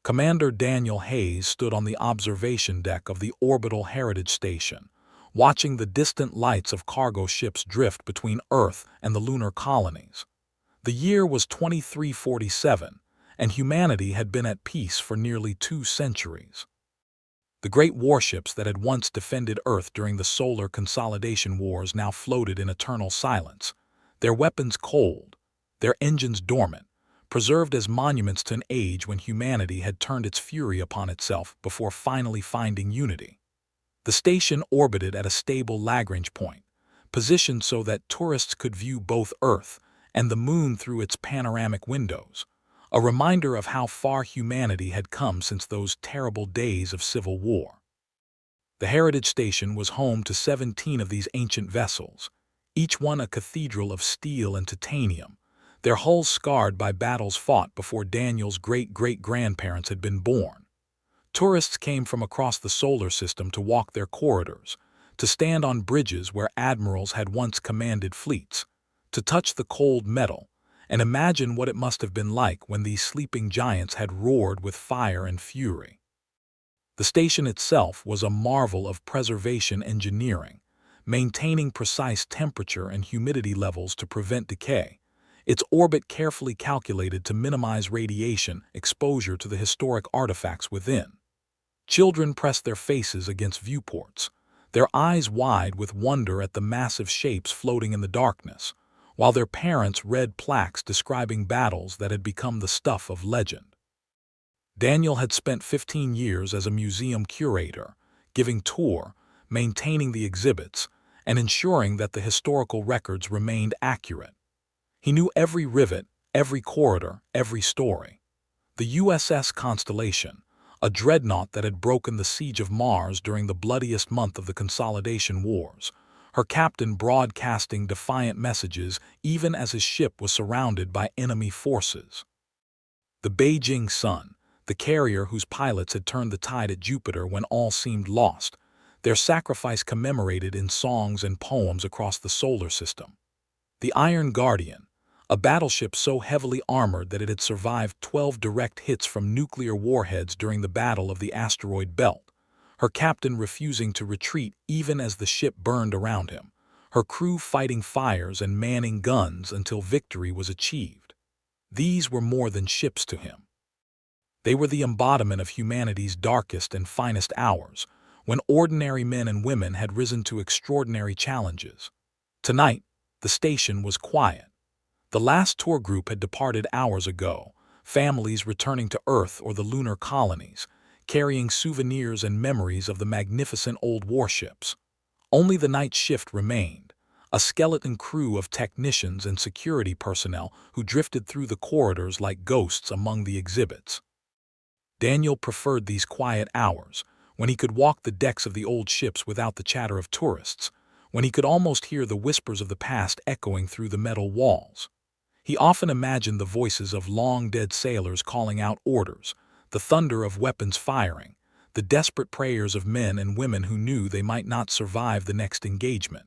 Commander Daniel Hayes stood on the observation deck of the Orbital Heritage Station, watching the distant lights of cargo ships drift between Earth and the lunar colonies. The year was 2347, and humanity had been at peace for nearly 2 centuries. The great warships that had once defended Earth during the solar consolidation wars now floated in eternal silence, their weapons cold, their engines dormant, preserved as monuments to an age when humanity had turned its fury upon itself before finally finding unity. The station orbited at a stable Lagrange point, positioned so that tourists could view both Earth and the Moon through its panoramic windows, a reminder of how far humanity had come since those terrible days of civil war. The Heritage Station was home to 17 of these ancient vessels, each one a cathedral of steel and titanium, their hulls scarred by battles fought before Daniel's great-great-grandparents had been born. Tourists came from across the solar system to walk their corridors, to stand on bridges where admirals had once commanded fleets, to touch the cold metal, and imagine what it must have been like when these sleeping giants had roared with fire and fury. The station itself was a marvel of preservation engineering, maintaining precise temperature and humidity levels to prevent decay, its orbit carefully calculated to minimize radiation exposure to the historic artifacts within. Children pressed their faces against viewports, their eyes wide with wonder at the massive shapes floating in the darkness, while their parents read plaques describing battles that had become the stuff of legend. Daniel had spent 15 years as a museum curator, giving tour, maintaining the exhibits, and ensuring that the historical records remained accurate. He knew every rivet, every corridor, every story. The USS Constellation, a dreadnought that had broken the siege of Mars during the bloodiest month of the Consolidation Wars, her captain broadcasting defiant messages even as his ship was surrounded by enemy forces. The Beijing Sun, the carrier whose pilots had turned the tide at Jupiter when all seemed lost, their sacrifice commemorated in songs and poems across the solar system. The Iron Guardian, a battleship so heavily armored that it had survived 12 direct hits from nuclear warheads during the Battle of the Asteroid Belt, her captain refusing to retreat even as the ship burned around him, her crew fighting fires and manning guns until victory was achieved. These were more than ships to him. They were the embodiment of humanity's darkest and finest hours, when ordinary men and women had risen to extraordinary challenges. Tonight, the station was quiet. The last tour group had departed hours ago, families returning to Earth or the lunar colonies, carrying souvenirs and memories of the magnificent old warships. Only the night shift remained, a skeleton crew of technicians and security personnel who drifted through the corridors like ghosts among the exhibits. Daniel preferred these quiet hours, when he could walk the decks of the old ships without the chatter of tourists, when he could almost hear the whispers of the past echoing through the metal walls. He often imagined the voices of long-dead sailors calling out orders, the thunder of weapons firing, the desperate prayers of men and women who knew they might not survive the next engagement.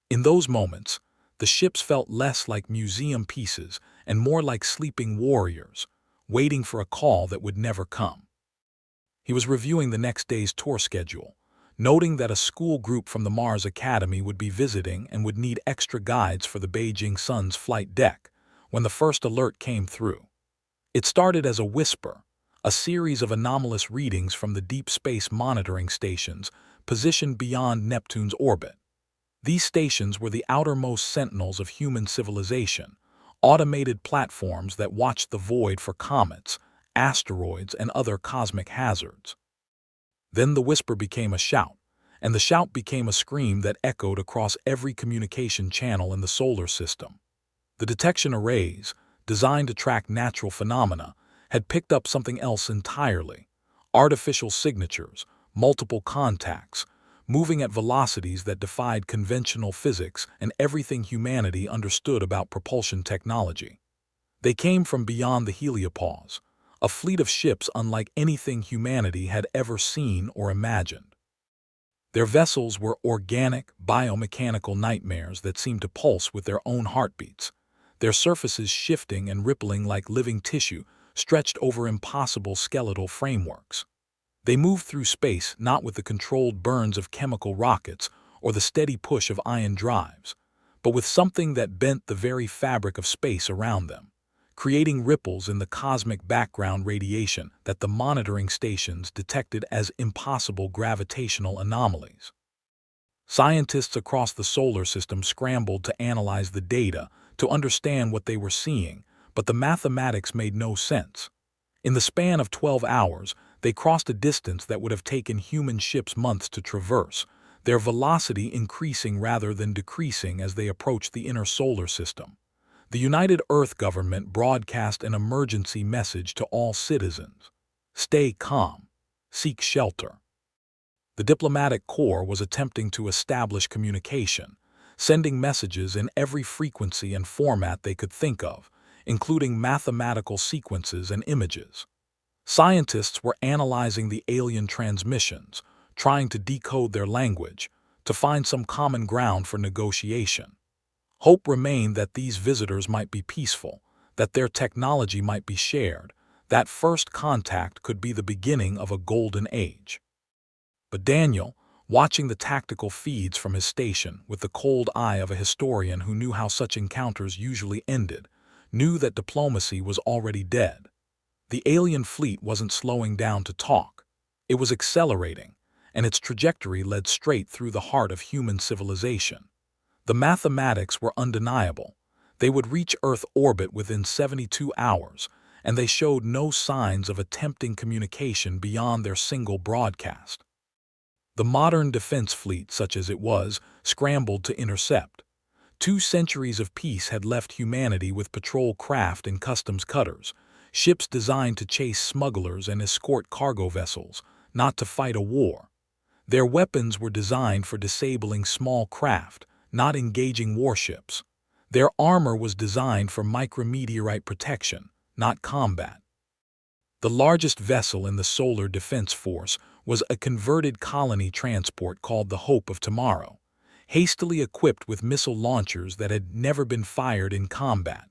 In those moments, the ships felt less like museum pieces and more like sleeping warriors, waiting for a call that would never come. He was reviewing the next day's tour schedule, noting that a school group from the Mars Academy would be visiting and would need extra guides for the Beijing Sun's flight deck, when the first alert came through. It started as a whisper, a series of anomalous readings from the deep space monitoring stations positioned beyond Neptune's orbit. These stations were the outermost sentinels of human civilization, automated platforms that watched the void for comets, asteroids, and other cosmic hazards. Then the whisper became a shout, and the shout became a scream that echoed across every communication channel in the solar system. The detection arrays, designed to track natural phenomena, had picked up something else entirely: artificial signatures, multiple contacts, moving at velocities that defied conventional physics and everything humanity understood about propulsion technology. They came from beyond the heliopause, a fleet of ships unlike anything humanity had ever seen or imagined. Their vessels were organic, biomechanical nightmares that seemed to pulse with their own heartbeats, their surfaces shifting and rippling like living tissue stretched over impossible skeletal frameworks. They moved through space not with the controlled burns of chemical rockets or the steady push of ion drives, but with something that bent the very fabric of space around them, creating ripples in the cosmic background radiation that the monitoring stations detected as impossible gravitational anomalies. Scientists across the solar system scrambled to analyze the data, to understand what they were seeing, but the mathematics made no sense. In the span of 12 hours, they crossed a distance that would have taken human ships months to traverse, their velocity increasing rather than decreasing as they approached the inner solar system. The United Earth government broadcast an emergency message to all citizens: stay calm, seek shelter. The diplomatic corps was attempting to establish communication, sending messages in every frequency and format they could think of, including mathematical sequences and images. Scientists were analyzing the alien transmissions, trying to decode their language, to find some common ground for negotiation. Hope remained that these visitors might be peaceful, that their technology might be shared, that first contact could be the beginning of a golden age. But Daniel, watching the tactical feeds from his station with the cold eye of a historian who knew how such encounters usually ended, knew that diplomacy was already dead. The alien fleet wasn't slowing down to talk. It was accelerating, and its trajectory led straight through the heart of human civilization. The mathematics were undeniable. They would reach Earth orbit within 72 hours, and they showed no signs of attempting communication beyond their single broadcast. The modern defense fleet, such as it was, scrambled to intercept. 2 centuries of peace had left humanity with patrol craft and customs cutters, ships designed to chase smugglers and escort cargo vessels, not to fight a war. Their weapons were designed for disabling small craft, not engaging warships. Their armor was designed for micrometeorite protection, not combat. The largest vessel in the Solar Defense Force was a converted colony transport called the Hope of Tomorrow, hastily equipped with missile launchers that had never been fired in combat.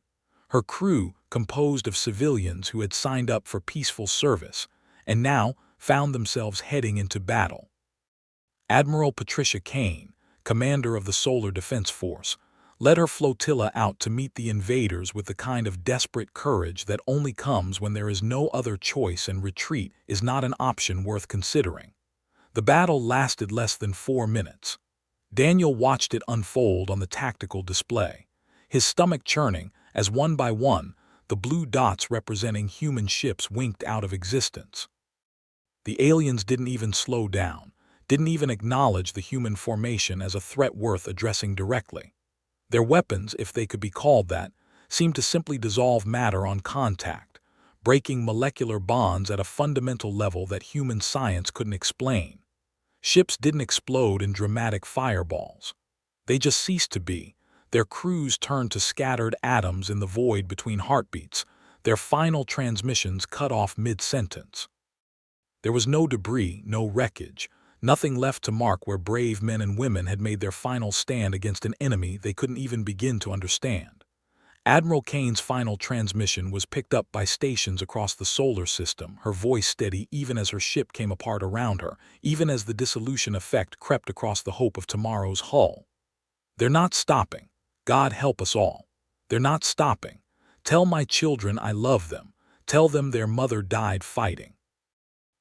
Her crew, composed of civilians who had signed up for peaceful service, and now found themselves heading into battle. Admiral Patricia Kane, commander of the Solar Defense Force, led her flotilla out to meet the invaders with the kind of desperate courage that only comes when there is no other choice and retreat is not an option worth considering. The battle lasted less than 4 minutes. Daniel watched it unfold on the tactical display, his stomach churning as one by one the blue dots representing human ships winked out of existence. The aliens didn't even slow down, didn't even acknowledge the human formation as a threat worth addressing directly. Their weapons, if they could be called that, seemed to simply dissolve matter on contact, breaking molecular bonds at a fundamental level that human science couldn't explain. Ships didn't explode in dramatic fireballs. They just ceased to be. Their crews turned to scattered atoms in the void between heartbeats, their final transmissions cut off mid-sentence. There was no debris, no wreckage, nothing left to mark where brave men and women had made their final stand against an enemy they couldn't even begin to understand. Admiral Kane's final transmission was picked up by stations across the solar system, her voice steady even as her ship came apart around her, even as the dissolution effect crept across the Hope of Tomorrow's hull. They're not stopping. God help us all. They're not stopping. Tell my children I love them. Tell them their mother died fighting.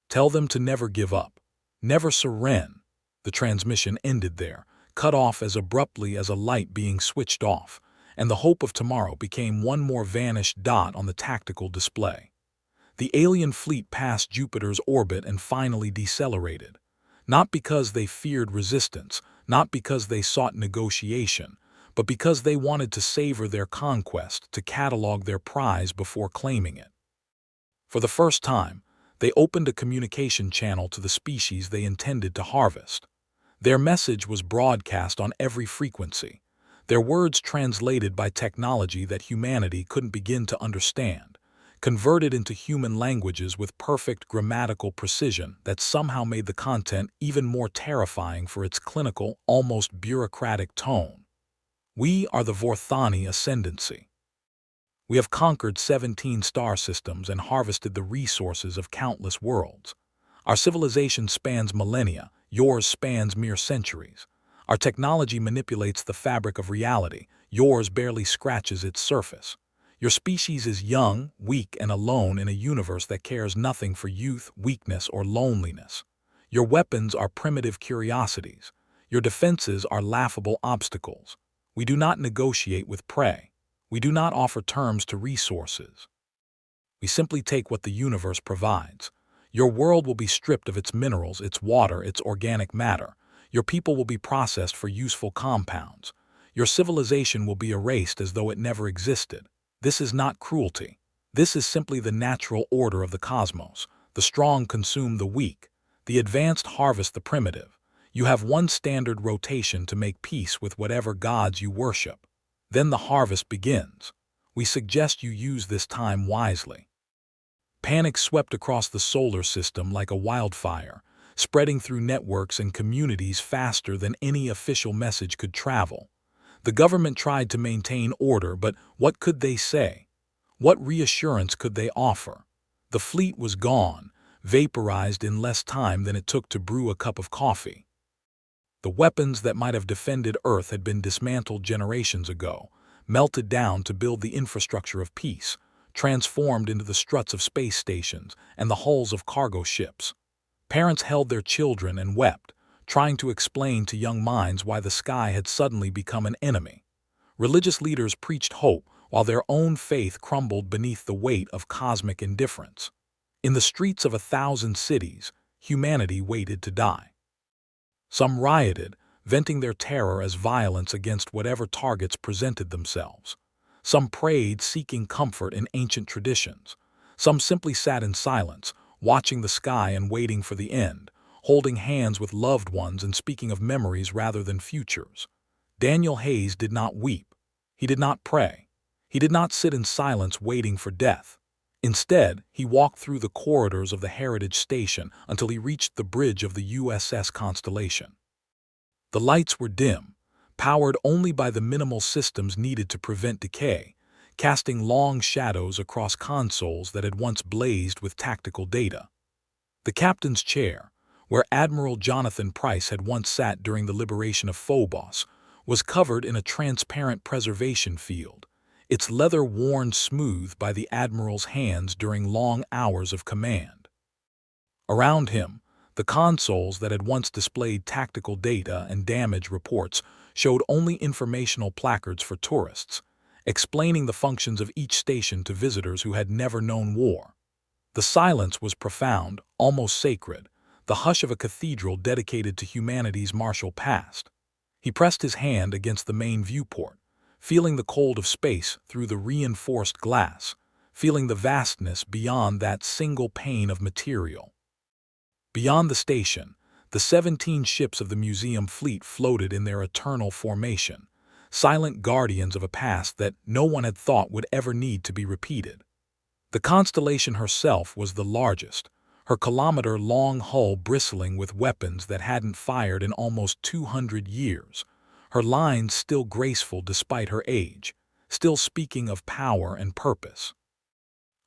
Tell them to never give up. Never surrender. The transmission ended there, cut off as abruptly as a light being switched off, and the Hope of Tomorrow became one more vanished dot on the tactical display. The alien fleet passed Jupiter's orbit and finally decelerated. Not because they feared resistance, not because they sought negotiation, but because they wanted to savor their conquest, to catalog their prize before claiming it. For the first time, they opened a communication channel to the species they intended to harvest. Their message was broadcast on every frequency, their words translated by technology that humanity couldn't begin to understand, converted into human languages with perfect grammatical precision that somehow made the content even more terrifying for its clinical, almost bureaucratic tone. We are the Vorthani Ascendancy. We have conquered 17 star systems and harvested the resources of countless worlds. Our civilization spans millennia, yours spans mere centuries. Our technology manipulates the fabric of reality, yours barely scratches its surface. Your species is young, weak, and alone in a universe that cares nothing for youth, weakness, or loneliness. Your weapons are primitive curiosities. Your defenses are laughable obstacles. We do not negotiate with prey. We do not offer terms to resources. We simply take what the universe provides. Your world will be stripped of its minerals, its water, its organic matter. Your people will be processed for useful compounds. Your civilization will be erased as though it never existed. This is not cruelty. This is simply the natural order of the cosmos. The strong consume the weak. The advanced harvest the primitive. You have one standard rotation to make peace with whatever gods you worship. Then the harvest begins. We suggest you use this time wisely. Panic swept across the solar system like a wildfire, spreading through networks and communities faster than any official message could travel. The government tried to maintain order, but what could they say? What reassurance could they offer? The fleet was gone, vaporized in less time than it took to brew a cup of coffee. The weapons that might have defended Earth had been dismantled generations ago, melted down to build the infrastructure of peace, transformed into the struts of space stations and the hulls of cargo ships. Parents held their children and wept, trying to explain to young minds why the sky had suddenly become an enemy. Religious leaders preached hope while their own faith crumbled beneath the weight of cosmic indifference. In the streets of 1,000 cities, humanity waited to die. Some rioted, venting their terror as violence against whatever targets presented themselves. Some prayed, seeking comfort in ancient traditions. Some simply sat in silence, watching the sky and waiting for the end, holding hands with loved ones and speaking of memories rather than futures. Daniel Hayes did not weep. He did not pray. He did not sit in silence waiting for death. Instead, he walked through the corridors of the Heritage Station until he reached the bridge of the USS Constellation. The lights were dim, powered only by the minimal systems needed to prevent decay, casting long shadows across consoles that had once blazed with tactical data. The captain's chair, where Admiral Jonathan Price had once sat during the liberation of Phobos, was covered in a transparent preservation field, its leather worn smooth by the Admiral's hands during long hours of command. Around him, the consoles that had once displayed tactical data and damage reports showed only informational placards for tourists, explaining the functions of each station to visitors who had never known war. The silence was profound, almost sacred, the hush of a cathedral dedicated to humanity's martial past. He pressed his hand against the main viewport, feeling the cold of space through the reinforced glass, feeling the vastness beyond that single pane of material. Beyond the station, the 17 ships of the museum fleet floated in their eternal formation, silent guardians of a past that no one had thought would ever need to be repeated. The Constellation herself was the largest, her kilometer-long hull bristling with weapons that hadn't fired in almost 200 years, her lines still graceful despite her age, still speaking of power and purpose.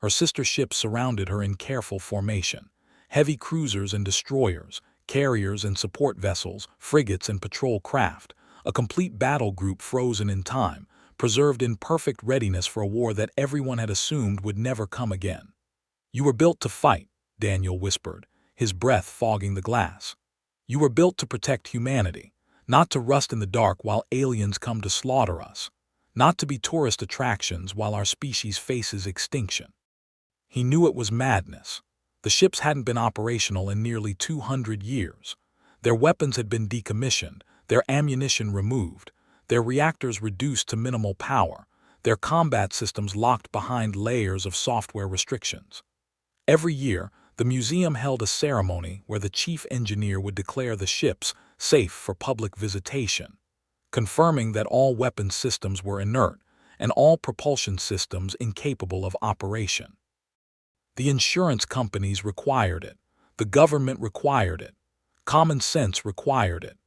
Her sister ships surrounded her in careful formation, heavy cruisers and destroyers, carriers and support vessels, frigates and patrol craft, a complete battle group frozen in time, preserved in perfect readiness for a war that everyone had assumed would never come again. "You were built to fight," Daniel whispered, his breath fogging the glass. "You were built to protect humanity, not to rust in the dark while aliens come to slaughter us, not to be tourist attractions while our species faces extinction." He knew it was madness. The ships hadn't been operational in nearly 200 years. Their weapons had been decommissioned, their ammunition removed, their reactors reduced to minimal power, their combat systems locked behind layers of software restrictions. Every year, the museum held a ceremony where the chief engineer would declare the ships safe for public visitation, confirming that all weapons systems were inert and all propulsion systems incapable of operation. The insurance companies required it. The government required it. Common sense required it.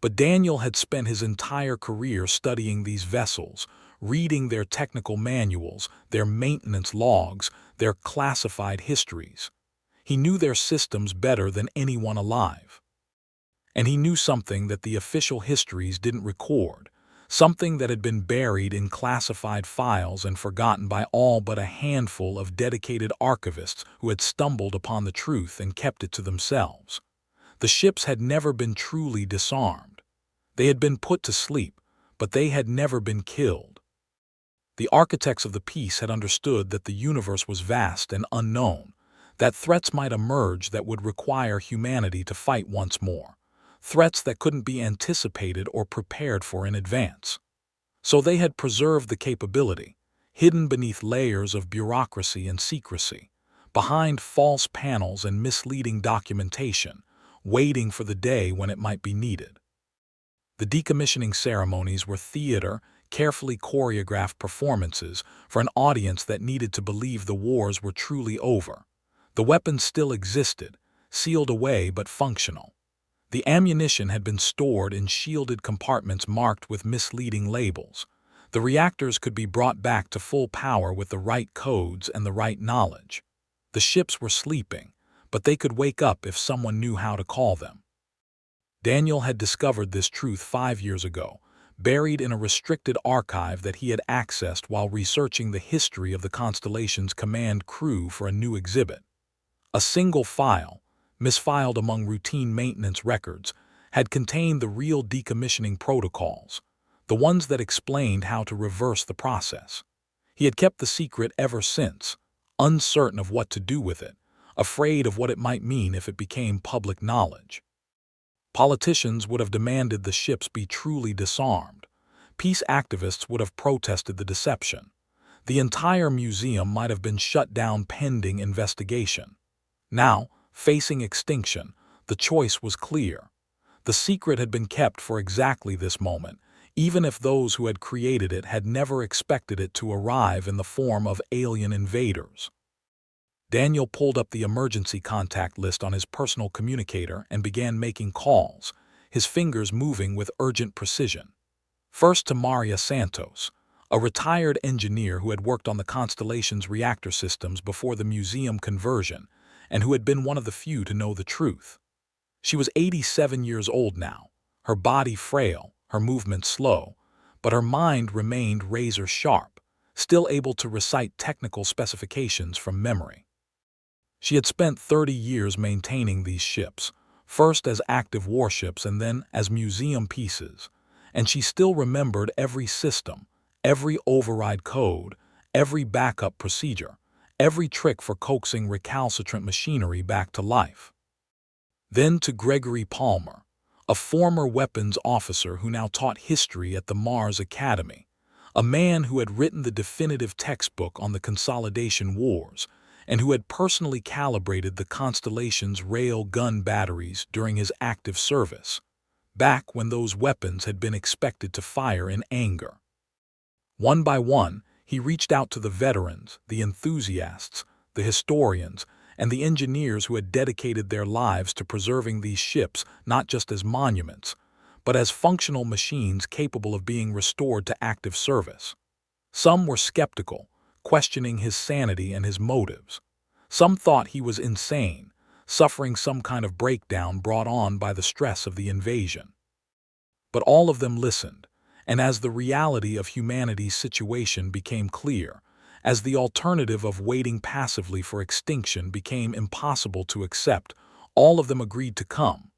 But Daniel had spent his entire career studying these vessels, reading their technical manuals, their maintenance logs, their classified histories. He knew their systems better than anyone alive. And he knew something that the official histories didn't record, something that had been buried in classified files and forgotten by all but a handful of dedicated archivists who had stumbled upon the truth and kept it to themselves. The ships had never been truly disarmed. They had been put to sleep, but they had never been killed. The architects of the peace had understood that the universe was vast and unknown, that threats might emerge that would require humanity to fight once more, threats that couldn't be anticipated or prepared for in advance. So they had preserved the capability, hidden beneath layers of bureaucracy and secrecy, behind false panels and misleading documentation, waiting for the day when it might be needed. The decommissioning ceremonies were theater, carefully choreographed performances for an audience that needed to believe the wars were truly over. The weapons still existed, sealed away but functional. The ammunition had been stored in shielded compartments marked with misleading labels. The reactors could be brought back to full power with the right codes and the right knowledge. The ships were sleeping, but they could wake up if someone knew how to call them. Daniel had discovered this truth 5 years ago, buried in a restricted archive that he had accessed while researching the history of the Constellation's command crew for a new exhibit. A single file, misfiled among routine maintenance records, had contained the real decommissioning protocols, the ones that explained how to reverse the process. He had kept the secret ever since, uncertain of what to do with it, afraid of what it might mean if it became public knowledge. Politicians would have demanded the ships be truly disarmed. Peace activists would have protested the deception. The entire museum might have been shut down pending investigation. Now, facing extinction, the choice was clear. The secret had been kept for exactly this moment, even if those who had created it had never expected it to arrive in the form of alien invaders. Daniel pulled up the emergency contact list on his personal communicator and began making calls, his fingers moving with urgent precision. First to Maria Santos, a retired engineer who had worked on the Constellation's reactor systems before the museum conversion and who had been one of the few to know the truth. She was 87 years old now, her body frail, her movements slow, but her mind remained razor-sharp, still able to recite technical specifications from memory. She had spent 30 years maintaining these ships, first as active warships and then as museum pieces, and she still remembered every system, every override code, every backup procedure, every trick for coaxing recalcitrant machinery back to life. Then to Gregory Palmer, a former weapons officer who now taught history at the Mars Academy, a man who had written the definitive textbook on the Consolidation Wars, and who had personally calibrated the Constellation's rail gun batteries during his active service, back when those weapons had been expected to fire in anger. One by one, he reached out to the veterans, the enthusiasts, the historians, and the engineers who had dedicated their lives to preserving these ships not just as monuments, but as functional machines capable of being restored to active service. Some were skeptical, questioning his sanity and his motives. Some thought he was insane, suffering some kind of breakdown brought on by the stress of the invasion. But all of them listened, and as the reality of humanity's situation became clear, as the alternative of waiting passively for extinction became impossible to accept, all of them agreed to come.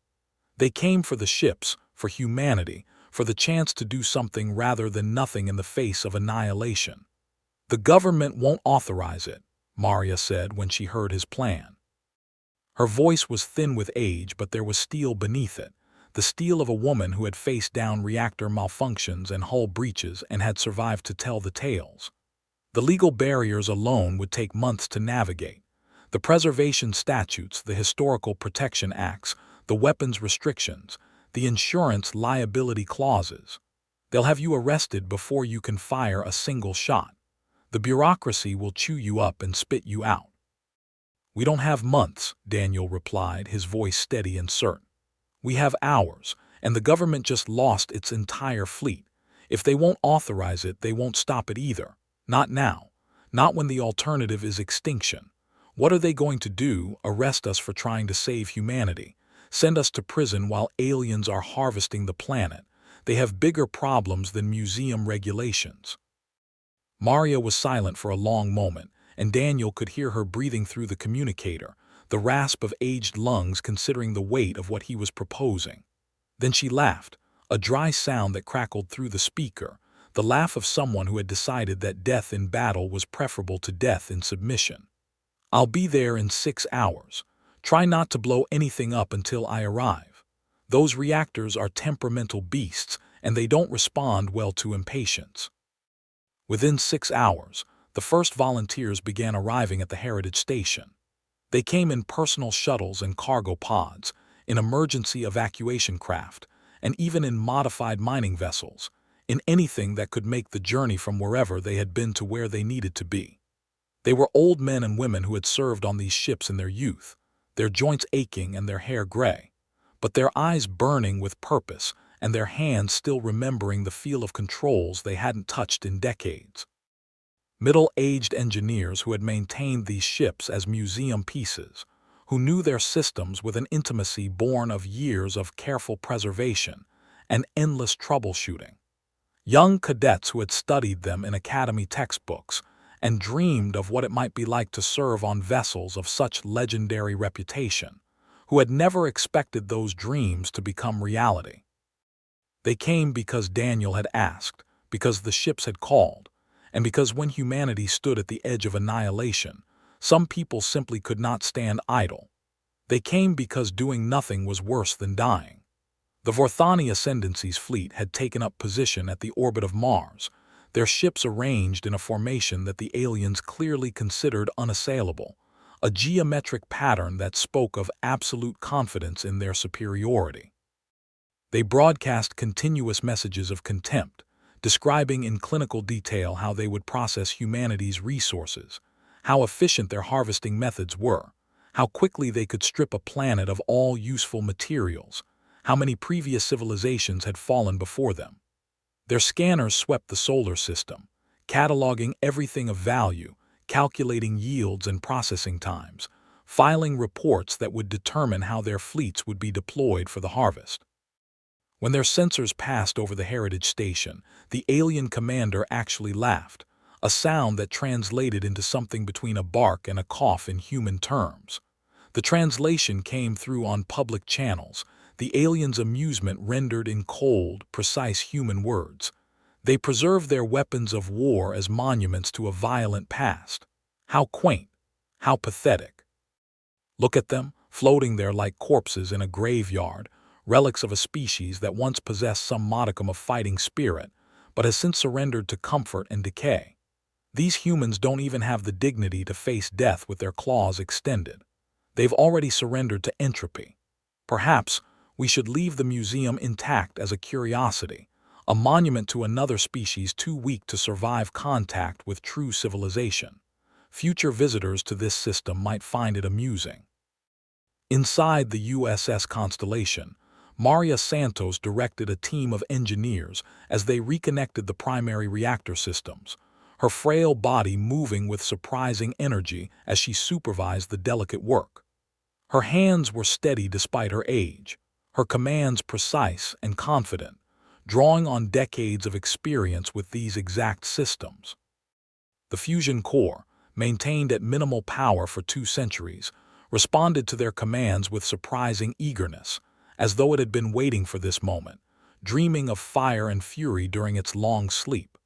They came for the ships, for humanity, for the chance to do something rather than nothing in the face of annihilation. "The government won't authorize it," Maria said when she heard his plan. Her voice was thin with age, but there was steel beneath it, the steel of a woman who had faced down reactor malfunctions and hull breaches and had survived to tell the tales. The legal barriers alone would take months to navigate. The preservation statutes, the historical protection acts, the weapons restrictions, the insurance liability clauses. They'll have you arrested before you can fire a single shot. The bureaucracy will chew you up and spit you out. "We don't have months," Daniel replied, his voice steady and certain. "We have hours, and the government just lost its entire fleet. If they won't authorize it, they won't stop it either. Not now. Not when the alternative is extinction. What are they going to do? Arrest us for trying to save humanity? Send us to prison while aliens are harvesting the planet? They have bigger problems than museum regulations. Maria was silent for a long moment, and Daniel could hear her breathing through the communicator, the rasp of aged lungs considering the weight of what he was proposing. Then she laughed, a dry sound that crackled through the speaker, the laugh of someone who had decided that death in battle was preferable to death in submission. I'll be there in 6 hours. Try not to blow anything up until I arrive. Those reactors are temperamental beasts, and they don't respond well to impatience. Within 6 hours, the first volunteers began arriving at the Heritage Station. They came in personal shuttles and cargo pods, in emergency evacuation craft, and even in modified mining vessels, in anything that could make the journey from wherever they had been to where they needed to be. They were old men and women who had served on these ships in their youth, their joints aching and their hair gray, but their eyes burning with purpose and their hands still remembering the feel of controls they hadn't touched in decades. Middle-aged engineers who had maintained these ships as museum pieces, who knew their systems with an intimacy born of years of careful preservation and endless troubleshooting. Young cadets who had studied them in academy textbooks and dreamed of what it might be like to serve on vessels of such legendary reputation, who had never expected those dreams to become reality. They came because Daniel had asked, because the ships had called, and because when humanity stood at the edge of annihilation, some people simply could not stand idle. They came because doing nothing was worse than dying. The Vorthani Ascendancy's fleet had taken up position at the orbit of Mars, their ships arranged in a formation that the aliens clearly considered unassailable, a geometric pattern that spoke of absolute confidence in their superiority. They broadcast continuous messages of contempt, describing in clinical detail how they would process humanity's resources, how efficient their harvesting methods were, how quickly they could strip a planet of all useful materials, how many previous civilizations had fallen before them. Their scanners swept the solar system, cataloging everything of value, calculating yields and processing times, filing reports that would determine how their fleets would be deployed for the harvest. When their sensors passed over the Heritage Station, the alien commander actually laughed, a sound that translated into something between a bark and a cough in human terms. The translation came through on public channels, the aliens' amusement rendered in cold, precise human words. They preserved their weapons of war as monuments to a violent past. How quaint, how pathetic. Look at them, floating there like corpses in a graveyard, relics of a species that once possessed some modicum of fighting spirit, but has since surrendered to comfort and decay. These humans don't even have the dignity to face death with their claws extended. They've already surrendered to entropy. Perhaps we should leave the museum intact as a curiosity, a monument to another species too weak to survive contact with true civilization. Future visitors to this system might find it amusing. Inside the USS Constellation, Maria Santos directed a team of engineers as they reconnected the primary reactor systems, her frail body moving with surprising energy as she supervised the delicate work. Her hands were steady despite her age, her commands precise and confident, drawing on decades of experience with these exact systems. The fusion core, maintained at minimal power for 2 centuries, responded to their commands with surprising eagerness, as though it had been waiting for this moment, dreaming of fire and fury during its long sleep.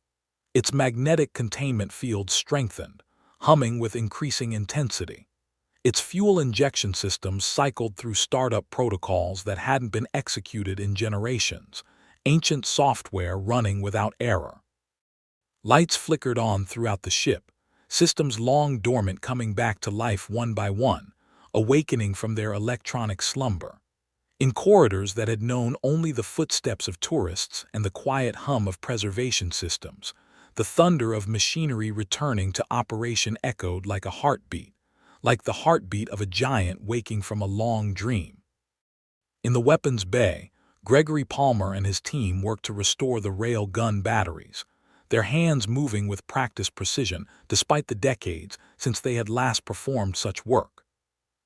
Its magnetic containment field strengthened, humming with increasing intensity. Its fuel injection systems cycled through startup protocols that hadn't been executed in generations, ancient software running without error. Lights flickered on throughout the ship, systems long dormant coming back to life one by one, awakening from their electronic slumber. In corridors that had known only the footsteps of tourists and the quiet hum of preservation systems, the thunder of machinery returning to operation echoed like a heartbeat, like the heartbeat of a giant waking from a long dream. In the weapons bay, Gregory Palmer and his team worked to restore the rail gun batteries, their hands moving with practiced precision despite the decades since they had last performed such work.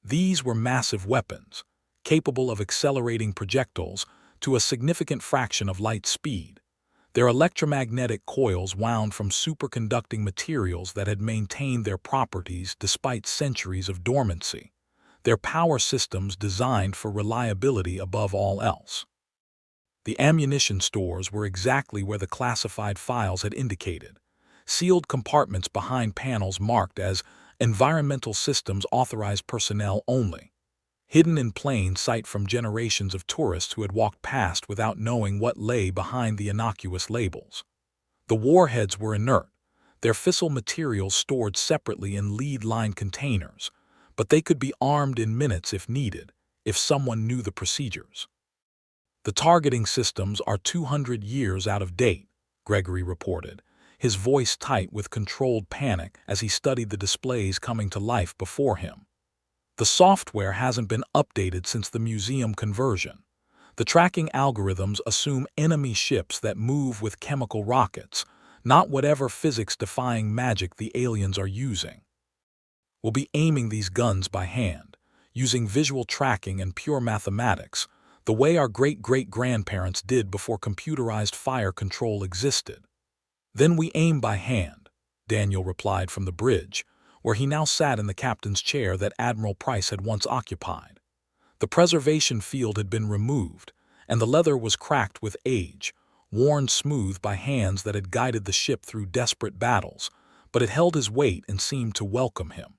These were massive weapons, capable of accelerating projectiles to a significant fraction of light speed. Their electromagnetic coils wound from superconducting materials that had maintained their properties despite centuries of dormancy, their power systems designed for reliability above all else. The ammunition stores were exactly where the classified files had indicated, sealed compartments behind panels marked as environmental systems authorized personnel only, hidden in plain sight from generations of tourists who had walked past without knowing what lay behind the innocuous labels. The warheads were inert, their fissile materials stored separately in lead-lined containers, but they could be armed in minutes if needed, if someone knew the procedures. The targeting systems are 200 years out of date, Gregory reported, his voice tight with controlled panic as he studied the displays coming to life before him. The software hasn't been updated since the museum conversion. The tracking algorithms assume enemy ships that move with chemical rockets, not whatever physics-defying magic the aliens are using. We'll be aiming these guns by hand, using visual tracking and pure mathematics, the way our great-great-grandparents did before computerized fire control existed. Then we aim by hand, Daniel replied from the bridge, where he now sat in the captain's chair that Admiral Price had once occupied. The preservation field had been removed, and the leather was cracked with age, worn smooth by hands that had guided the ship through desperate battles, but it held his weight and seemed to welcome him.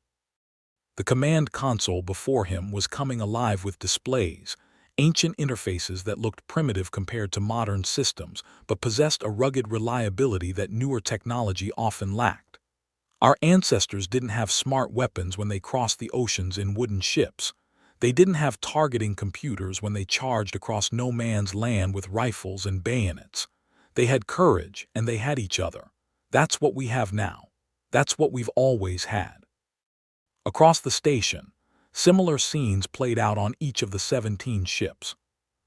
The command console before him was coming alive with displays, ancient interfaces that looked primitive compared to modern systems, but possessed a rugged reliability that newer technology often lacked. Our ancestors didn't have smart weapons when they crossed the oceans in wooden ships. They didn't have targeting computers when they charged across no man's land with rifles and bayonets. They had courage, and they had each other. That's what we have now. That's what we've always had. Across the station, similar scenes played out on each of the 17 ships.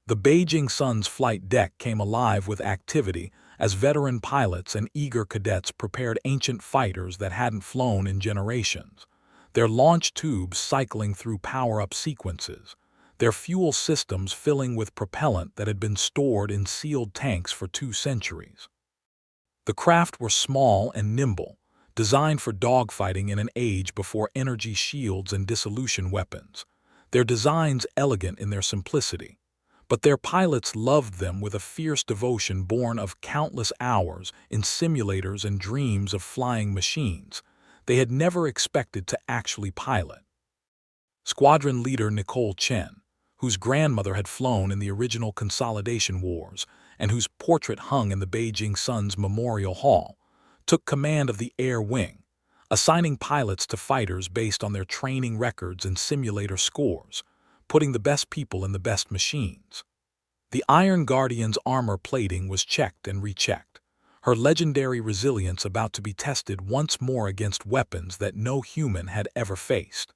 The Beijing Sun's flight deck came alive with activity as veteran pilots and eager cadets prepared ancient fighters that hadn't flown in generations, their launch tubes cycling through power-up sequences, their fuel systems filling with propellant that had been stored in sealed tanks for 2 centuries. The craft were small and nimble, designed for dogfighting in an age before energy shields and dissolution weapons, their designs elegant in their simplicity. But their pilots loved them with a fierce devotion born of countless hours in simulators and dreams of flying machines they had never expected to actually pilot. Squadron leader Nicole Chen, whose grandmother had flown in the original Consolidation Wars and whose portrait hung in the Beijing Sun's Memorial Hall, took command of the air wing, assigning pilots to fighters based on their training records and simulator scores, putting the best people in the best machines. The Iron Guardian's armor plating was checked and rechecked, her legendary resilience about to be tested once more against weapons that no human had ever faced.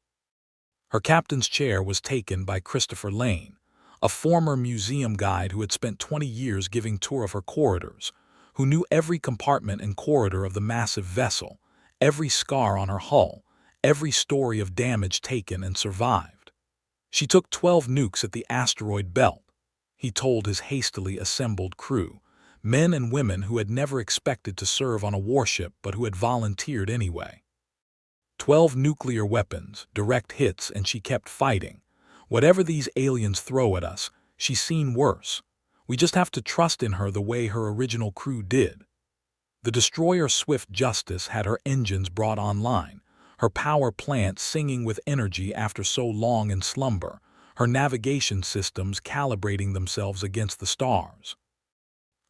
Her captain's chair was taken by Christopher Lane, a former museum guide who had spent 20 years giving tour of her corridors, who knew every compartment and corridor of the massive vessel, every scar on her hull, every story of damage taken and survived. She took 12 nukes at the asteroid belt, he told his hastily assembled crew, men and women who had never expected to serve on a warship but who had volunteered anyway. 12 nuclear weapons, direct hits, and she kept fighting. Whatever these aliens throw at us, she's seen worse. We just have to trust in her the way her original crew did. The destroyer Swift Justice had her engines brought online, her power plant singing with energy after so long in slumber, her navigation systems calibrating themselves against the stars.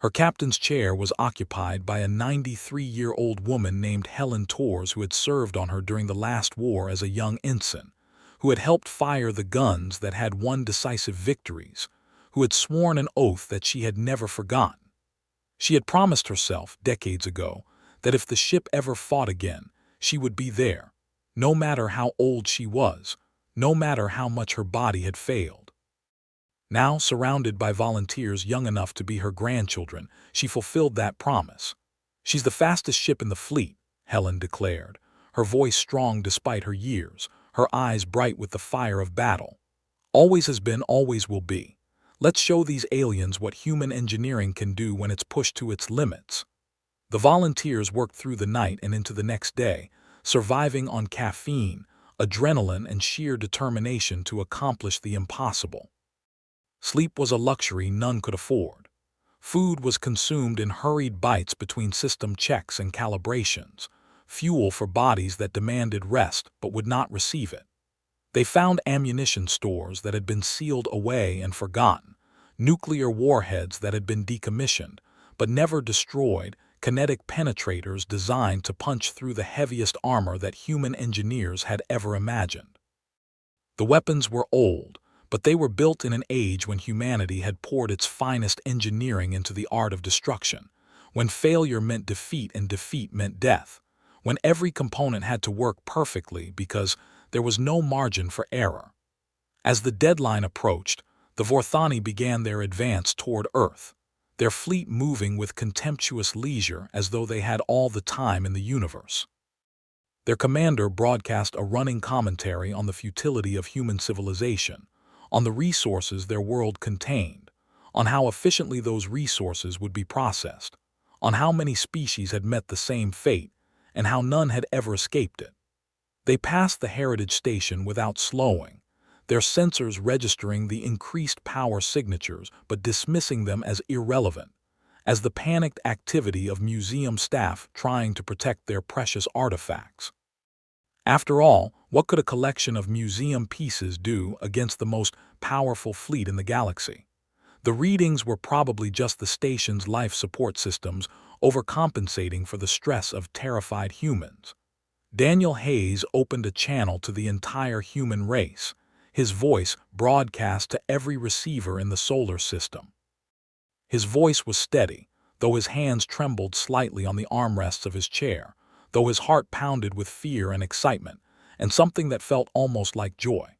Her captain's chair was occupied by a 93-year-old woman named Helen Torres who had served on her during the last war as a young ensign, who had helped fire the guns that had won decisive victories, who had sworn an oath that she had never forgotten. She had promised herself, decades ago, that if the ship ever fought again, she would be there, no matter how old she was, no matter how much her body had failed. Now surrounded by volunteers young enough to be her grandchildren, she fulfilled that promise. "She's the fastest ship in the fleet," Helen declared, her voice strong despite her years, her eyes bright with the fire of battle. "Always has been, always will be. Let's show these aliens what human engineering can do when it's pushed to its limits." The volunteers worked through the night and into the next day, surviving on caffeine, adrenaline, and sheer determination to accomplish the impossible. Sleep was a luxury none could afford. Food was consumed in hurried bites between system checks and calibrations, fuel for bodies that demanded rest but would not receive it. They found ammunition stores that had been sealed away and forgotten, nuclear warheads that had been decommissioned but never destroyed, kinetic penetrators designed to punch through the heaviest armor that human engineers had ever imagined. The weapons were old, but they were built in an age when humanity had poured its finest engineering into the art of destruction, when failure meant defeat and defeat meant death, when every component had to work perfectly because there was no margin for error. As the deadline approached, the Vorthani began their advance toward Earth, their fleet moving with contemptuous leisure as though they had all the time in the universe. Their commander broadcast a running commentary on the futility of human civilization, on the resources their world contained, on how efficiently those resources would be processed, on how many species had met the same fate, and how none had ever escaped it. They passed the Heritage Station without slowing, their sensors registering the increased power signatures but dismissing them as irrelevant, as the panicked activity of museum staff trying to protect their precious artifacts. After all, what could a collection of museum pieces do against the most powerful fleet in the galaxy? The readings were probably just the station's life support systems overcompensating for the stress of terrified humans. Daniel Hayes opened a channel to the entire human race, his voice broadcast to every receiver in the solar system. His voice was steady, though his hands trembled slightly on the armrests of his chair, though his heart pounded with fear and excitement, and something that felt almost like joy.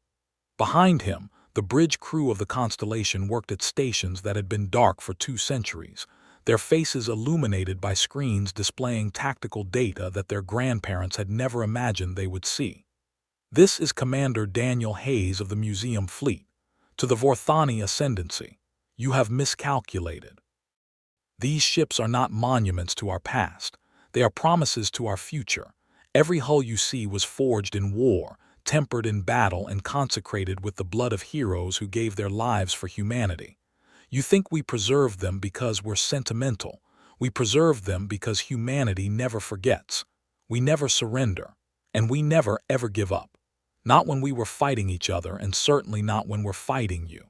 Behind him, the bridge crew of the Constellation worked at stations that had been dark for 2 centuries, their faces illuminated by screens displaying tactical data that their grandparents had never imagined they would see. "This is Commander Daniel Hayes of the Museum Fleet. To the Vorthani Ascendancy, you have miscalculated. These ships are not monuments to our past. They are promises to our future. Every hull you see was forged in war, tempered in battle, and consecrated with the blood of heroes who gave their lives for humanity. You think we preserve them because we're sentimental. We preserve them because humanity never forgets. We never surrender. And we never ever give up. Not when we were fighting each other, and certainly not when we're fighting you."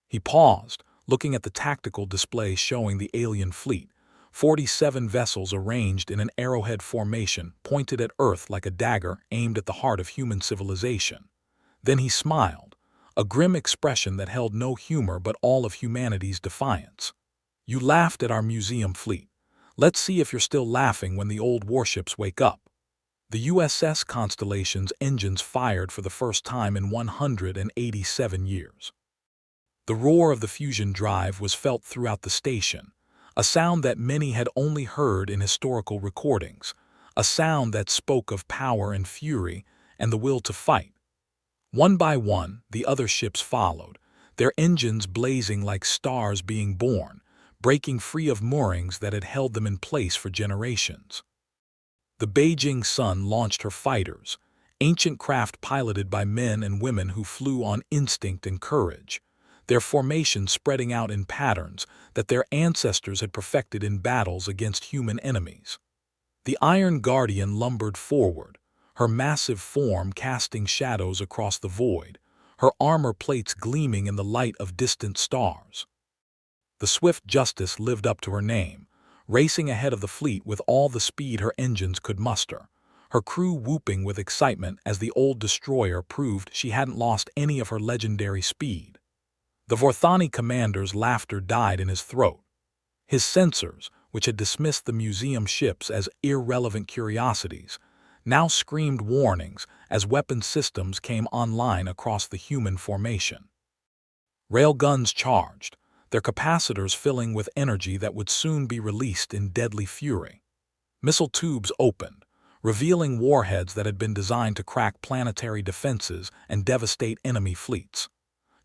He paused, looking at the tactical display showing the alien fleet, 47 vessels arranged in an arrowhead formation pointed at Earth like a dagger aimed at the heart of human civilization. Then he smiled, a grim expression that held no humor but all of humanity's defiance. "You laughed at our museum fleet. Let's see if you're still laughing when the old warships wake up." The USS Constellation's engines fired for the first time in 187 years. The roar of the fusion drive was felt throughout the station, a sound that many had only heard in historical recordings, a sound that spoke of power and fury and the will to fight. One by one, the other ships followed, their engines blazing like stars being born, breaking free of moorings that had held them in place for generations. The Beijing Sun launched her fighters, ancient craft piloted by men and women who flew on instinct and courage, their formation spreading out in patterns that their ancestors had perfected in battles against human enemies. The Iron Guardian lumbered forward, her massive form casting shadows across the void, her armor plates gleaming in the light of distant stars. The Swift Justice lived up to her name, racing ahead of the fleet with all the speed her engines could muster, her crew whooping with excitement as the old destroyer proved she hadn't lost any of her legendary speed. The Vorthani commander's laughter died in his throat. His sensors, which had dismissed the museum ships as irrelevant curiosities, now screamed warnings as weapon systems came online across the human formation. Railguns charged, their capacitors filling with energy that would soon be released in deadly fury. Missile tubes opened, revealing warheads that had been designed to crack planetary defenses and devastate enemy fleets.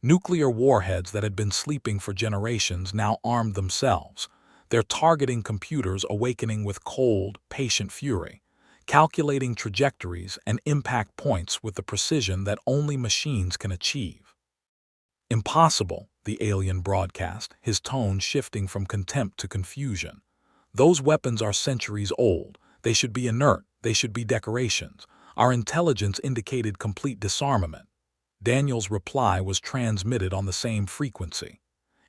Nuclear warheads that had been sleeping for generations now armed themselves, their targeting computers awakening with cold, patient fury, calculating trajectories and impact points with the precision that only machines can achieve. "Impossible," the alien broadcast, his tone shifting from contempt to confusion. "Those weapons are centuries old. They should be inert. They should be decorations. Our intelligence indicated complete disarmament." Daniel's reply was transmitted on the same frequency.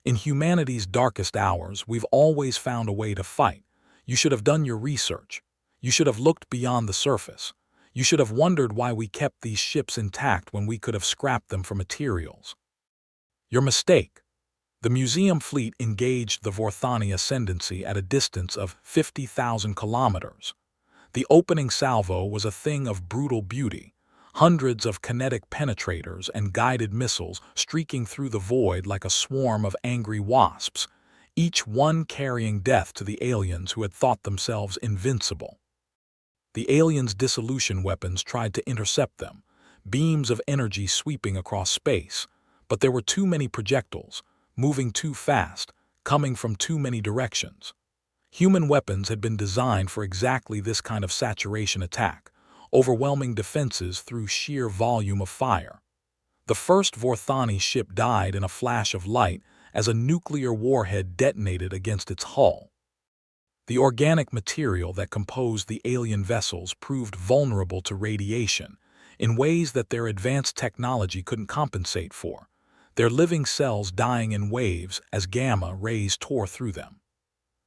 "In humanity's darkest hours, we've always found a way to fight. You should have done your research. You should have looked beyond the surface. You should have wondered why we kept these ships intact when we could have scrapped them for materials." "Your mistake." The museum fleet engaged the Vorthani ascendancy at a distance of 50,000 kilometers. The opening salvo was a thing of brutal beauty, hundreds of kinetic penetrators and guided missiles streaking through the void like a swarm of angry wasps, each one carrying death to the aliens who had thought themselves invincible. The aliens' dissolution weapons tried to intercept them, beams of energy sweeping across space, but there were too many projectiles, moving too fast, coming from too many directions. Human weapons had been designed for exactly this kind of saturation attack, overwhelming defenses through sheer volume of fire. The first Vorthani ship died in a flash of light as a nuclear warhead detonated against its hull. The organic material that composed the alien vessels proved vulnerable to radiation in ways that their advanced technology couldn't compensate for, their living cells dying in waves as gamma rays tore through them.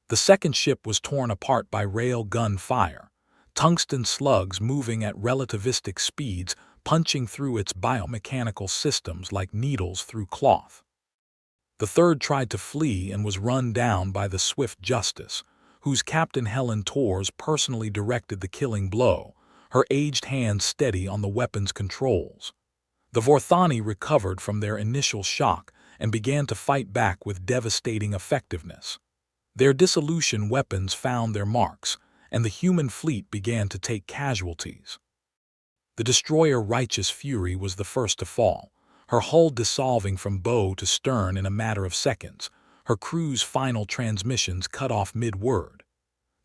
The second ship was torn apart by rail gun fire, tungsten slugs moving at relativistic speeds punching through its biomechanical systems like needles through cloth. The third tried to flee and was run down by the swift Justice, whose Captain Helen Torres personally directed the killing blow, her aged hands steady on the weapon's controls. The Vorthani recovered from their initial shock and began to fight back with devastating effectiveness. Their dissolution weapons found their marks, and the human fleet began to take casualties. The destroyer Righteous Fury was the first to fall, her hull dissolving from bow to stern in a matter of seconds, her crew's final transmissions cut off mid-word.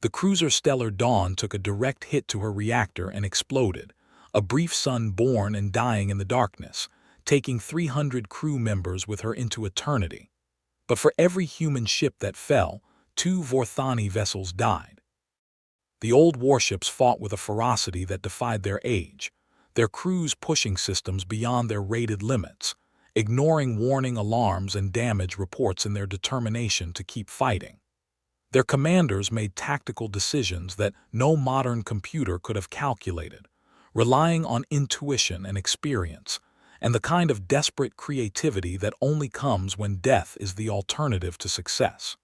The cruiser Stellar Dawn took a direct hit to her reactor and exploded, a brief sun born and dying in the darkness, taking 300 crew members with her into eternity. But for every human ship that fell, 2 Vorthani vessels died. The old warships fought with a ferocity that defied their age, their crews pushing systems beyond their rated limits, ignoring warning alarms and damage reports in their determination to keep fighting. Their commanders made tactical decisions that no modern computer could have calculated, relying on intuition and experience, and the kind of desperate creativity that only comes when death is the alternative to success.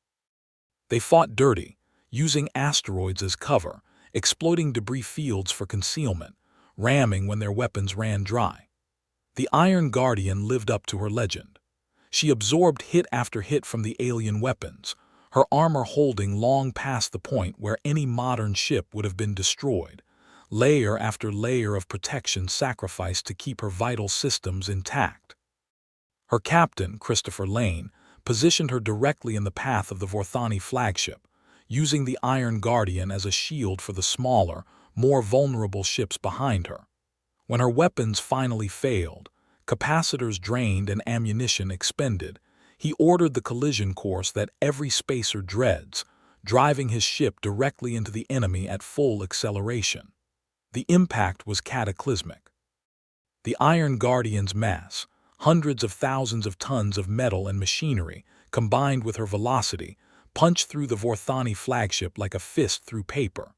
They fought dirty, using asteroids as cover, exploiting debris fields for concealment, ramming when their weapons ran dry. The Iron Guardian lived up to her legend. She absorbed hit after hit from the alien weapons, her armor holding long past the point where any modern ship would have been destroyed, layer after layer of protection sacrificed to keep her vital systems intact. Her captain, Christopher Lane, positioned her directly in the path of the Vorthani flagship, using the Iron Guardian as a shield for the smaller, more vulnerable ships behind her. When her weapons finally failed, capacitors drained and ammunition expended, he ordered the collision course that every spacer dreads, driving his ship directly into the enemy at full acceleration. The impact was cataclysmic. The Iron Guardian's mass, hundreds of thousands of tons of metal and machinery, combined with her velocity, punched through the Vorthani flagship like a fist through paper.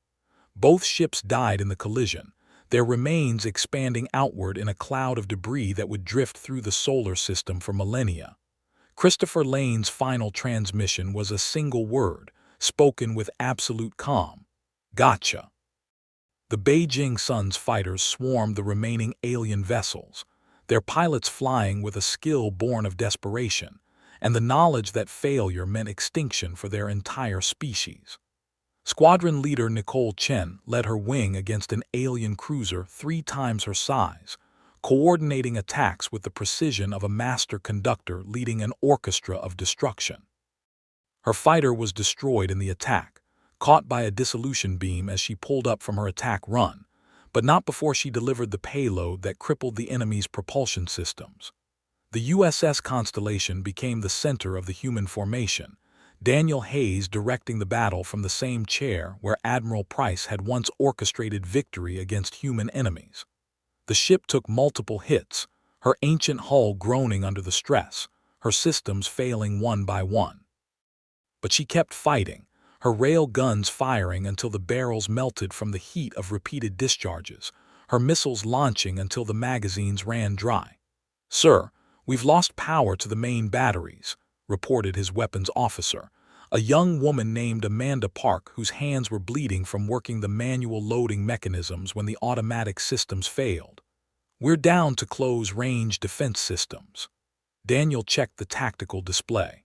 Both ships died in the collision, their remains expanding outward in a cloud of debris that would drift through the solar system for millennia. Christopher Lane's final transmission was a single word, spoken with absolute calm: "Gotcha." The Beijing Sun's fighters swarmed the remaining alien vessels, their pilots flying with a skill born of desperation, and the knowledge that failure meant extinction for their entire species. Squadron leader Nicole Chen led her wing against an alien cruiser 3 times her size, coordinating attacks with the precision of a master conductor leading an orchestra of destruction. Her fighter was destroyed in the attack, caught by a dissolution beam as she pulled up from her attack run, but not before she delivered the payload that crippled the enemy's propulsion systems. The USS Constellation became the center of the human formation, Daniel Hayes directing the battle from the same chair where Admiral Price had once orchestrated victory against human enemies. The ship took multiple hits, her ancient hull groaning under the stress, her systems failing one by one. But she kept fighting, her rail guns firing until the barrels melted from the heat of repeated discharges, her missiles launching until the magazines ran dry. "Sir, we've lost power to the main batteries," reported his weapons officer, a young woman named Amanda Park whose hands were bleeding from working the manual loading mechanisms when the automatic systems failed. "We're down to close-range defense systems." Daniel checked the tactical display.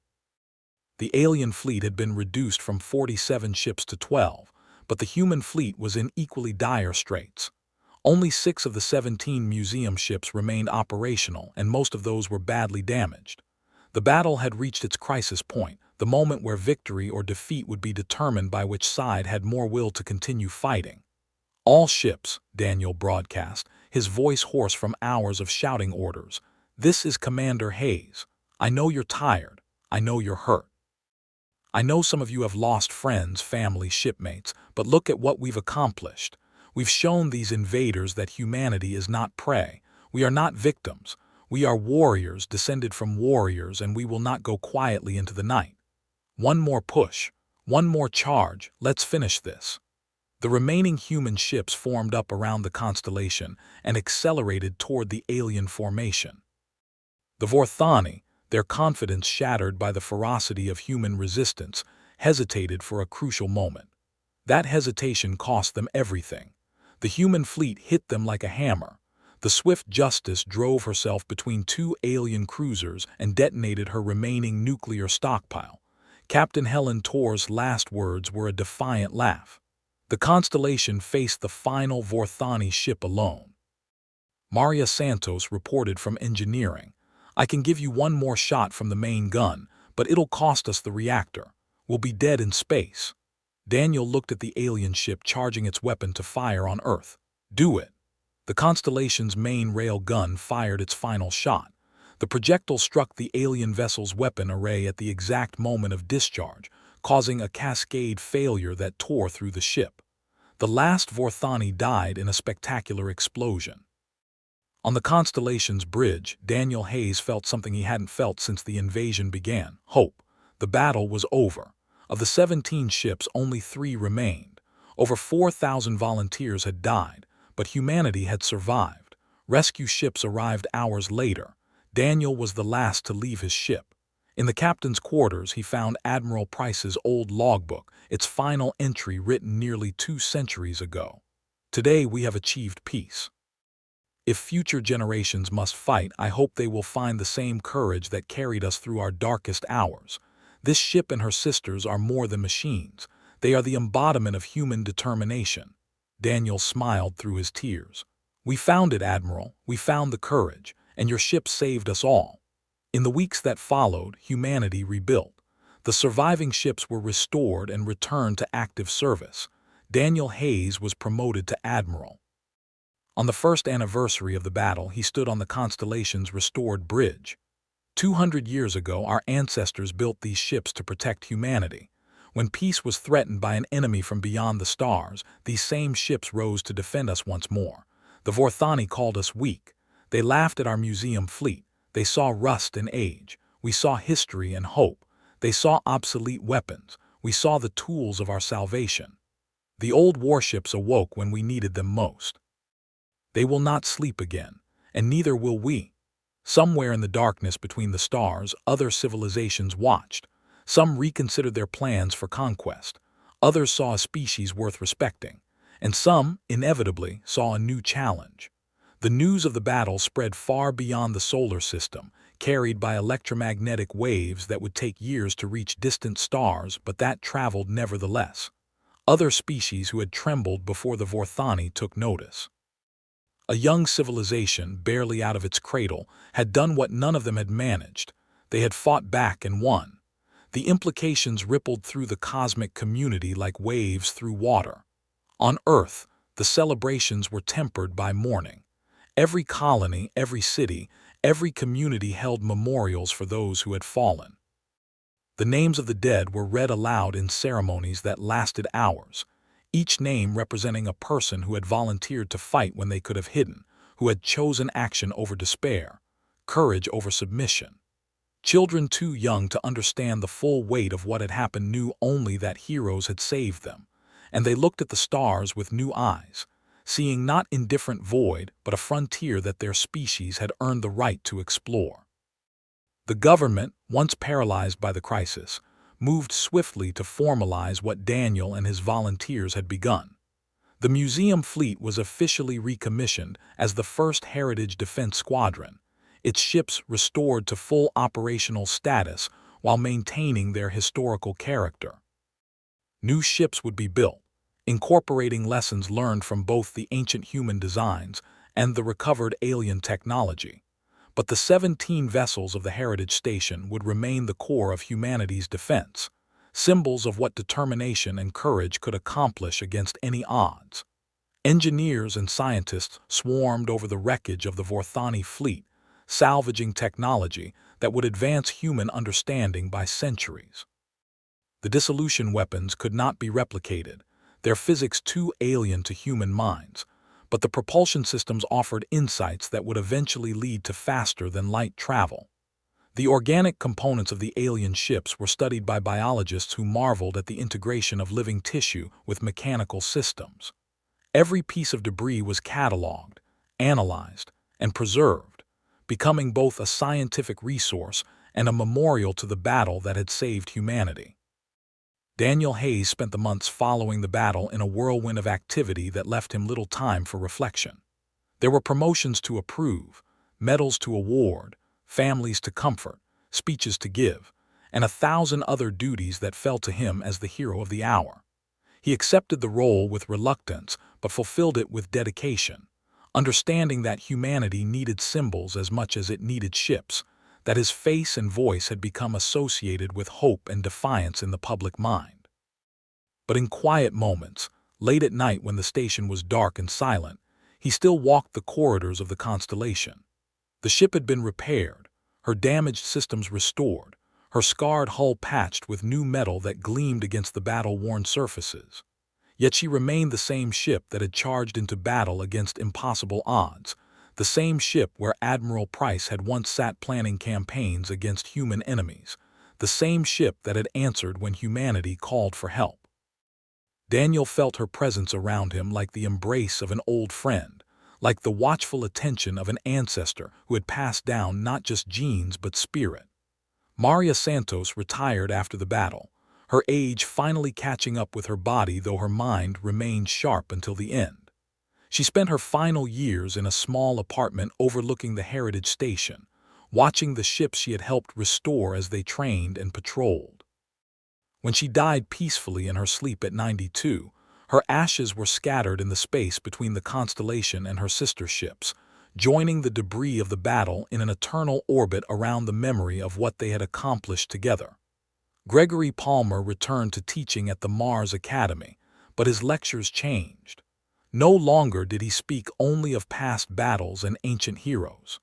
The alien fleet had been reduced from 47 ships to 12, but the human fleet was in equally dire straits. Only 6 of the 17 museum ships remained operational, and most of those were badly damaged. The battle had reached its crisis point, the moment where victory or defeat would be determined by which side had more will to continue fighting. "All ships," Daniel broadcast, his voice hoarse from hours of shouting orders. "This is Commander Hayes. I know you're tired. I know you're hurt. I know some of you have lost friends, family, shipmates, but look at what we've accomplished. We've shown these invaders that humanity is not prey. We are not victims. We are warriors descended from warriors, and we will not go quietly into the night. One more push. One more charge. Let's finish this." The remaining human ships formed up around the constellation and accelerated toward the alien formation. The Vorthani, their confidence shattered by the ferocity of human resistance, hesitated for a crucial moment. That hesitation cost them everything. The human fleet hit them like a hammer. The swift Justice drove herself between 2 alien cruisers and detonated her remaining nuclear stockpile. Captain Helen Torr's last words were a defiant laugh. The Constellation faced the final Vorthani ship alone. Maria Santos reported from engineering, "I can give you one more shot from the main gun, but it'll cost us the reactor. We'll be dead in space." Daniel looked at the alien ship charging its weapon to fire on Earth. "Do it." The Constellation's main rail gun fired its final shot. The projectile struck the alien vessel's weapon array at the exact moment of discharge, causing a cascade failure that tore through the ship. The last Vorthani died in a spectacular explosion. On the Constellation's bridge, Daniel Hayes felt something he hadn't felt since the invasion began: hope. The battle was over. Of the 17 ships, only 3 remained. Over 4,000 volunteers had died, but humanity had survived. Rescue ships arrived hours later. Daniel was the last to leave his ship. In the captain's quarters, he found Admiral Price's old logbook, its final entry written nearly 2 centuries ago. "Today we have achieved peace. If future generations must fight, I hope they will find the same courage that carried us through our darkest hours. This ship and her sisters are more than machines. They are the embodiment of human determination." Daniel smiled through his tears. "We found it, Admiral. We found the courage, and your ship saved us all." In the weeks that followed, humanity rebuilt. The surviving ships were restored and returned to active service. Daniel Hayes was promoted to Admiral. On the first anniversary of the battle, he stood on the Constellation's restored bridge. 200 years ago, our ancestors built these ships to protect humanity. When peace was threatened by an enemy from beyond the stars, these same ships rose to defend us once more. The Vorthani called us weak. They laughed at our museum fleet. They saw rust and age. We saw history and hope. They saw obsolete weapons. We saw the tools of our salvation. The old warships awoke when we needed them most. They will not sleep again, and neither will we. Somewhere in the darkness between the stars, other civilizations watched. Some reconsidered their plans for conquest. Others saw a species worth respecting. And some, inevitably, saw a new challenge. The news of the battle spread far beyond the solar system, carried by electromagnetic waves that would take years to reach distant stars, but that traveled nevertheless. Other species who had trembled before the Vorthani took notice. A young civilization, barely out of its cradle, had done what none of them had managed. They had fought back and won. The implications rippled through the cosmic community like waves through water. On Earth, the celebrations were tempered by mourning. Every colony, every city, every community held memorials for those who had fallen. The names of the dead were read aloud in ceremonies that lasted hours, each name representing a person who had volunteered to fight when they could have hidden, who had chosen action over despair, courage over submission. Children too young to understand the full weight of what had happened knew only that heroes had saved them, and they looked at the stars with new eyes, seeing not indifferent void, but a frontier that their species had earned the right to explore. The government, once paralyzed by the crisis, moved swiftly to formalize what Daniel and his volunteers had begun. The museum fleet was officially recommissioned as the 1st Heritage Defense Squadron, its ships restored to full operational status while maintaining their historical character. New ships would be built, incorporating lessons learned from both the ancient human designs and the recovered alien technology. But the 17 vessels of the Heritage Station would remain the core of humanity's defense, symbols of what determination and courage could accomplish against any odds. Engineers and scientists swarmed over the wreckage of the Vorthani fleet, salvaging technology that would advance human understanding by centuries. The dissolution weapons could not be replicated, their physics too alien to human minds, but the propulsion systems offered insights that would eventually lead to faster-than-light travel. The organic components of the alien ships were studied by biologists who marveled at the integration of living tissue with mechanical systems. Every piece of debris was cataloged, analyzed, and preserved, becoming both a scientific resource and a memorial to the battle that had saved humanity. Daniel Hayes spent the months following the battle in a whirlwind of activity that left him little time for reflection. There were promotions to approve, medals to award, families to comfort, speeches to give, and 1,000 other duties that fell to him as the hero of the hour. He accepted the role with reluctance, but fulfilled it with dedication, understanding that humanity needed symbols as much as it needed ships, that his face and voice had become associated with hope and defiance in the public mind. But in quiet moments, late at night when the station was dark and silent, he still walked the corridors of the constellation. The ship had been repaired, her damaged systems restored, her scarred hull patched with new metal that gleamed against the battle-worn surfaces. Yet she remained the same ship that had charged into battle against impossible odds, the same ship where Admiral Price had once sat planning campaigns against human enemies, the same ship that had answered when humanity called for help. Daniel felt her presence around him like the embrace of an old friend, like the watchful attention of an ancestor who had passed down not just genes but spirit. Maria Santos retired after the battle, her age finally catching up with her body, though her mind remained sharp until the end. She spent her final years in a small apartment overlooking the Heritage Station, watching the ships she had helped restore as they trained and patrolled. When she died peacefully in her sleep at 92, her ashes were scattered in the space between the constellation and her sister ships, joining the debris of the battle in an eternal orbit around the memory of what they had accomplished together. Gregory Palmer returned to teaching at the Mars Academy, but his lectures changed. No longer did he speak only of past battles and ancient heroes.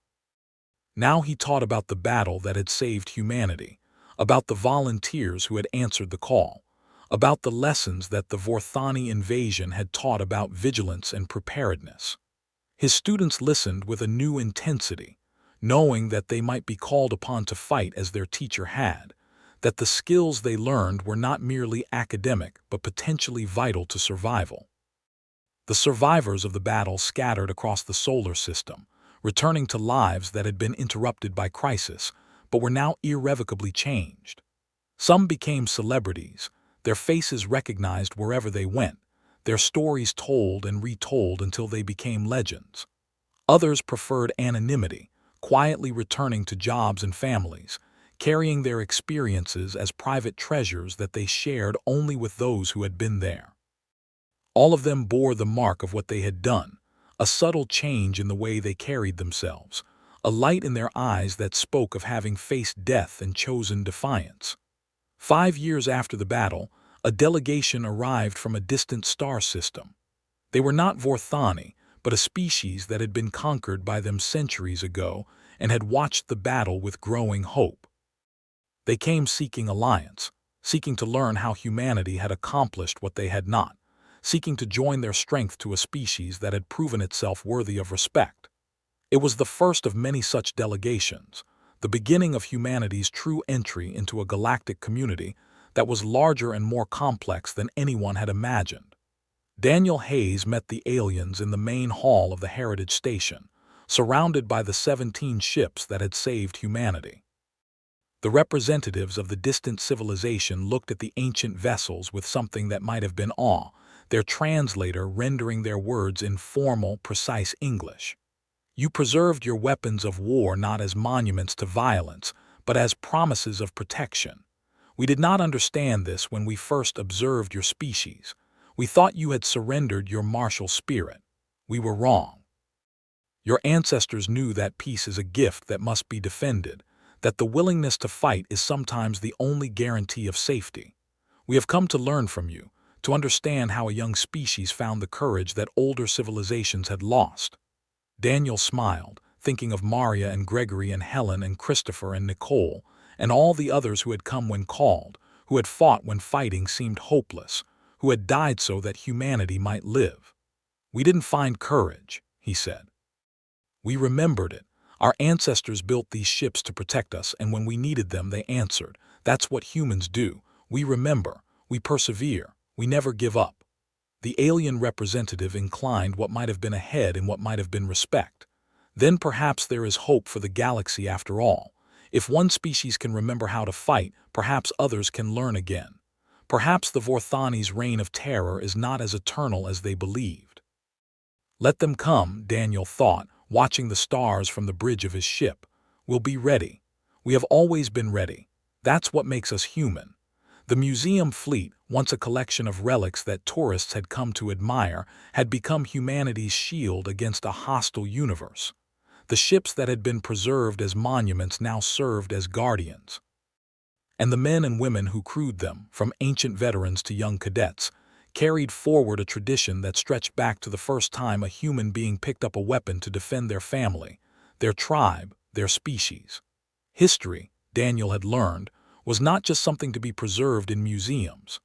Now he taught about the battle that had saved humanity, about the volunteers who had answered the call, about the lessons that the Vorthani invasion had taught about vigilance and preparedness. His students listened with a new intensity, knowing that they might be called upon to fight as their teacher had, that the skills they learned were not merely academic but potentially vital to survival. The survivors of the battle scattered across the solar system, returning to lives that had been interrupted by crisis, but were now irrevocably changed. Some became celebrities, their faces recognized wherever they went, their stories told and retold until they became legends. Others preferred anonymity, quietly returning to jobs and families, carrying their experiences as private treasures that they shared only with those who had been there. All of them bore the mark of what they had done, a subtle change in the way they carried themselves, a light in their eyes that spoke of having faced death and chosen defiance. 5 years after the battle, a delegation arrived from a distant star system. They were not Vorthani, but a species that had been conquered by them centuries ago and had watched the battle with growing hope. They came seeking alliance, seeking to learn how humanity had accomplished what they had not, seeking to join their strength to a species that had proven itself worthy of respect. It was the first of many such delegations, the beginning of humanity's true entry into a galactic community that was larger and more complex than anyone had imagined. Daniel Hayes met the aliens in the main hall of the Heritage Station, surrounded by the 17 ships that had saved humanity. The representatives of the distant civilization looked at the ancient vessels with something that might have been awe, their translator rendering their words in formal, precise English. You preserved your weapons of war not as monuments to violence, but as promises of protection. We did not understand this when we first observed your species. We thought you had surrendered your martial spirit. We were wrong. Your ancestors knew that peace is a gift that must be defended, that the willingness to fight is sometimes the only guarantee of safety. We have come to learn from you, to understand how a young species found the courage that older civilizations had lost. Daniel smiled, thinking of Maria and Gregory and Helen and Christopher and Nicole, and all the others who had come when called, who had fought when fighting seemed hopeless, who had died so that humanity might live. We didn't find courage, he said. We remembered it. Our ancestors built these ships to protect us, and when we needed them, they answered. That's what humans do. We remember, we persevere, we never give up. The alien representative inclined what might have been a head and what might have been respect. Then perhaps there is hope for the galaxy after all. If one species can remember how to fight, perhaps others can learn again. Perhaps the Vorthani's reign of terror is not as eternal as they believed. Let them come, Daniel thought, watching the stars from the bridge of his ship. We'll be ready. We have always been ready. That's what makes us human. The museum fleet, once a collection of relics that tourists had come to admire, had become humanity's shield against a hostile universe. The ships that had been preserved as monuments now served as guardians. And the men and women who crewed them, from ancient veterans to young cadets, carried forward a tradition that stretched back to the first time a human being picked up a weapon to defend their family, their tribe, their species. History, Daniel had learned, was not just something to be preserved in museums.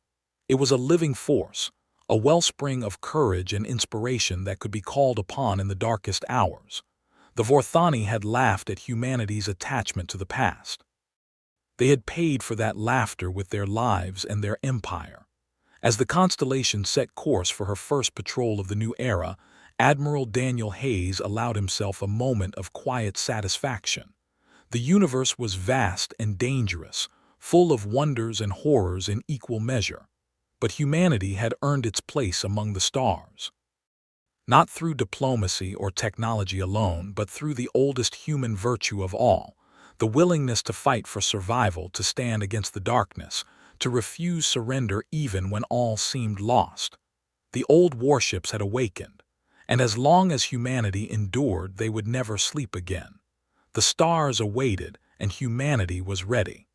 It was a living force, a wellspring of courage and inspiration that could be called upon in the darkest hours. The Vorthani had laughed at humanity's attachment to the past. They had paid for that laughter with their lives and their empire. As the Constellation set course for her first patrol of the new era, Admiral Daniel Hayes allowed himself a moment of quiet satisfaction. The universe was vast and dangerous, full of wonders and horrors in equal measure. But humanity had earned its place among the stars. Not through diplomacy or technology alone, but through the oldest human virtue of all, the willingness to fight for survival, to stand against the darkness, to refuse surrender even when all seemed lost. The old warships had awakened, and as long as humanity endured, they would never sleep again. The stars awaited, and humanity was ready.